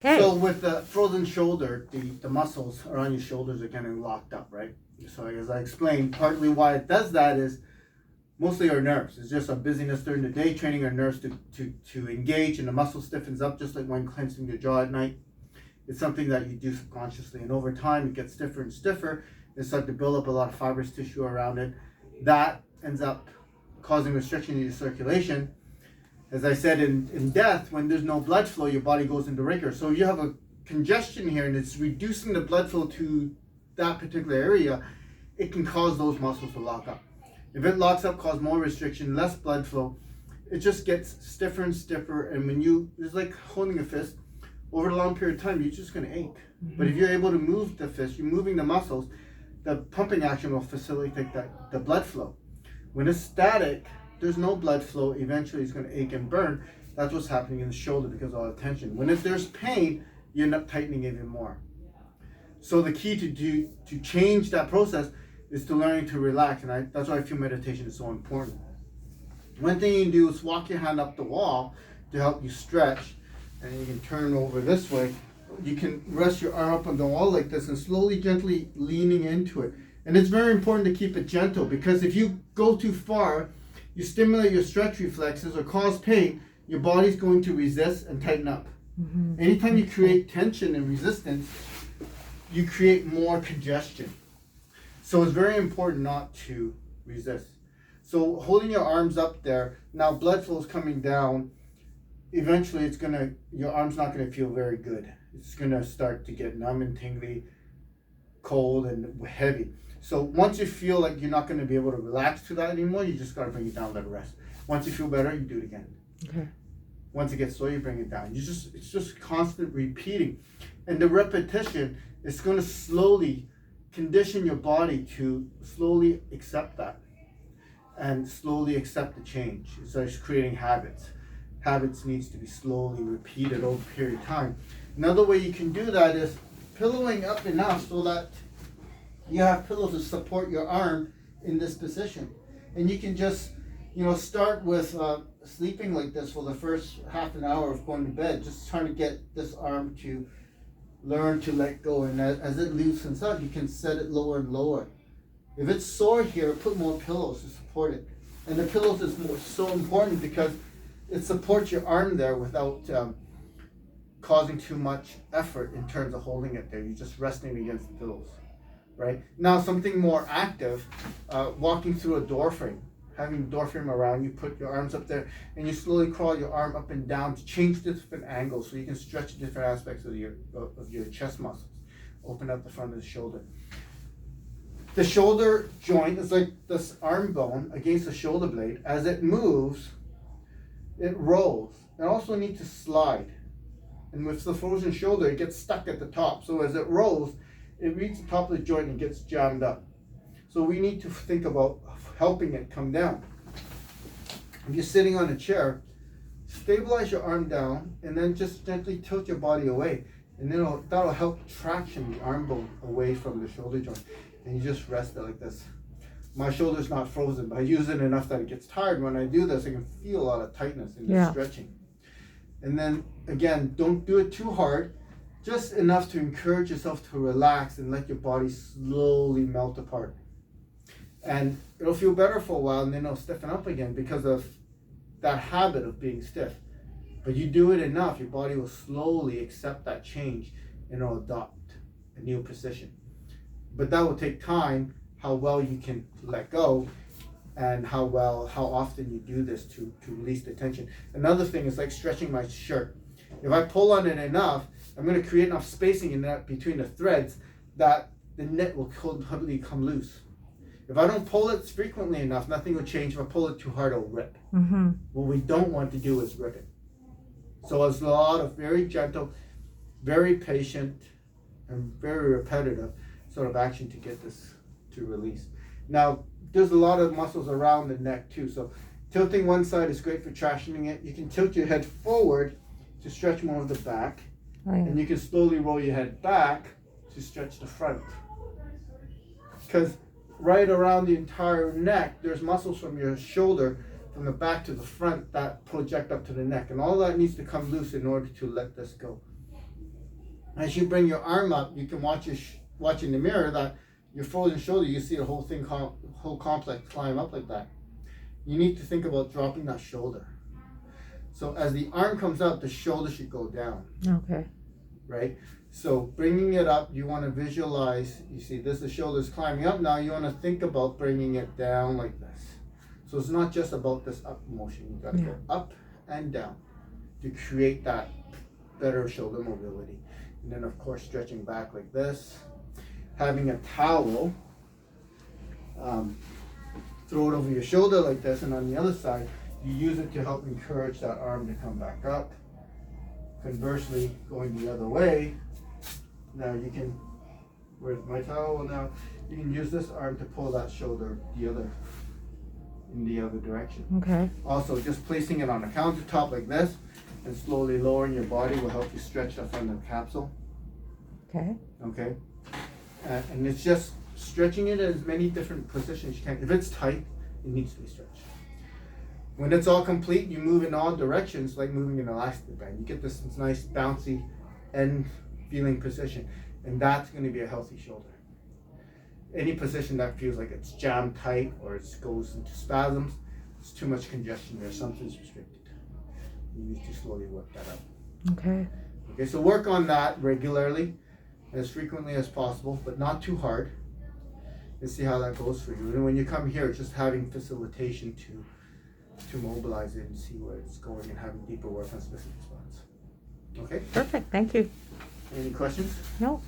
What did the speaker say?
Okay. So with the frozen shoulder, the muscles around your shoulders are getting locked up, right? So as I explained, partly why it does that is mostly our nerves. It's just our busyness during the day, training our nerves to engage, and the muscle stiffens up just like when clenching your jaw at night. It's something that you do subconsciously, and over time it gets stiffer and stiffer. It starts to build up a lot of fibrous tissue around it. That ends up causing restriction in your circulation. As I said, in death, when there's no blood flow, your body goes into rigor. So you have a congestion here, and it's reducing the blood flow to that particular area. It can cause those muscles to lock up. If it locks up, cause more restriction, less blood flow, it just gets stiffer and stiffer. And when it's like holding a fist over a long period of time, you're just going to ache. Mm-hmm. But if you're able to move the fist, you're moving the muscles, the pumping action will facilitate the blood flow. When it's static, there's no blood flow. Eventually, it's going to ache and burn. That's what's happening in the shoulder because of all the tension. When there's pain, you end up tightening even more. So the key to change that process is to learning to relax, and that's why I feel meditation is so important. One thing you can do is walk your hand up the wall to help you stretch, and you can turn over this way. You can rest your arm up on the wall like this and slowly, gently leaning into it. And it's very important to keep it gentle because if you go too far, you stimulate your stretch reflexes or cause pain, your body's going to resist and tighten up. Mm-hmm. Anytime you create tension and resistance, you create more congestion. So it's very important not to resist. So holding your arms up there, now blood flow is coming down. Eventually your arm's not gonna feel very good. It's gonna start to get numb and tingly, cold and heavy. So once you feel like you're not gonna be able to relax to that anymore, you just gotta bring it down, let it rest. Once you feel better, you do it again. Okay. Once it gets slow, you bring it down. It's just constant repeating. And the repetition is gonna slowly condition your body to slowly accept that and slowly accept the change. It starts creating habits. Habits needs to be slowly repeated over a period of time. Another way you can do that is pillowing up enough so that you have pillows to support your arm in this position. And you can just, start with sleeping like this for the first half an hour of going to bed, just trying to get this arm to learn to let go, and as it loosens up, you can set it lower and lower. If it's sore here, put more pillows to support it. And the pillows is so important because it supports your arm there without causing too much effort in terms of holding it there. You're just resting against the pillows, right? Now something more active, walking through a door frame. Having the door frame around you, put your arms up there, and you slowly crawl your arm up and down to change different angles so you can stretch different aspects of your chest muscles. Open up the front of the shoulder. The shoulder joint is like this arm bone against the shoulder blade. As it moves, it rolls. It also needs to slide. And with the frozen shoulder, it gets stuck at the top. So as it rolls, it reaches the top of the joint and gets jammed up. So we need to think about helping it come down. If you're sitting on a chair, stabilize your arm down and then just gently tilt your body away. And then that'll help traction the arm bone away from the shoulder joint. And you just rest it like this. My shoulder's not frozen, but I use it enough that it gets tired. When I do this, I can feel a lot of tightness in the stretching. And then again, don't do it too hard. Just enough to encourage yourself to relax and let your body slowly melt apart. And it'll feel better for a while, and then it'll stiffen up again because of that habit of being stiff. But you do it enough, your body will slowly accept that change and it'll adopt a new position. But that will take time, how well you can let go and how often you do this to release the tension. Another thing is like stretching my shirt. If I pull on it enough, I'm going to create enough spacing in that between the threads that the knit will completely come loose. If I don't pull it frequently enough, nothing will change. If I pull it too hard, it'll rip. Mm-hmm. What we don't want to do is rip it. So it's a lot of very gentle, very patient, and very repetitive sort of action to get this to release. Now, there's a lot of muscles around the neck too. So tilting one side is great for tractioning it. You can tilt your head forward to stretch more of the back. Oh, yeah. And you can slowly roll your head back to stretch the front. Because right around the entire neck, there's muscles from your shoulder, from the back to the front, that project up to the neck. And all that needs to come loose in order to let this go. As you bring your arm up, you can watch watch in the mirror that your frozen shoulder, you see the whole thing, whole complex climb up like that. You need to think about dropping that shoulder. So as the arm comes up, the shoulder should go down. Okay. Right? So bringing it up, you want to visualize, you see this, the shoulder's climbing up. Now you want to think about bringing it down like this. So it's not just about this up motion. You got to go up and down to create that better shoulder mobility. And then of course stretching back like this. Having a towel, throw it over your shoulder like this, and on the other side, you use it to help encourage that arm to come back up. Conversely, going the other way, now you can, where's my towel now? You can use this arm to pull that shoulder in the other direction. Okay. Also, just placing it on the countertop like this and slowly lowering your body will help you stretch that front of the capsule. Okay. Okay. And it's just stretching it in as many different positions you can. If it's tight, it needs to be stretched. When it's all complete, you move in all directions like moving an elastic band. You get this nice bouncy end feeling position, and that's going to be a healthy shoulder. Any position that feels like it's jammed tight or it goes into spasms, it's too much congestion there, something's restricted. You need to slowly work that out. Okay. Okay, so work on that regularly, as frequently as possible, but not too hard, and see how that goes for you. And when you come here, just having facilitation to mobilize it and see where it's going and having deeper work on specific spots. Okay? Perfect. Thank you. Any questions? No.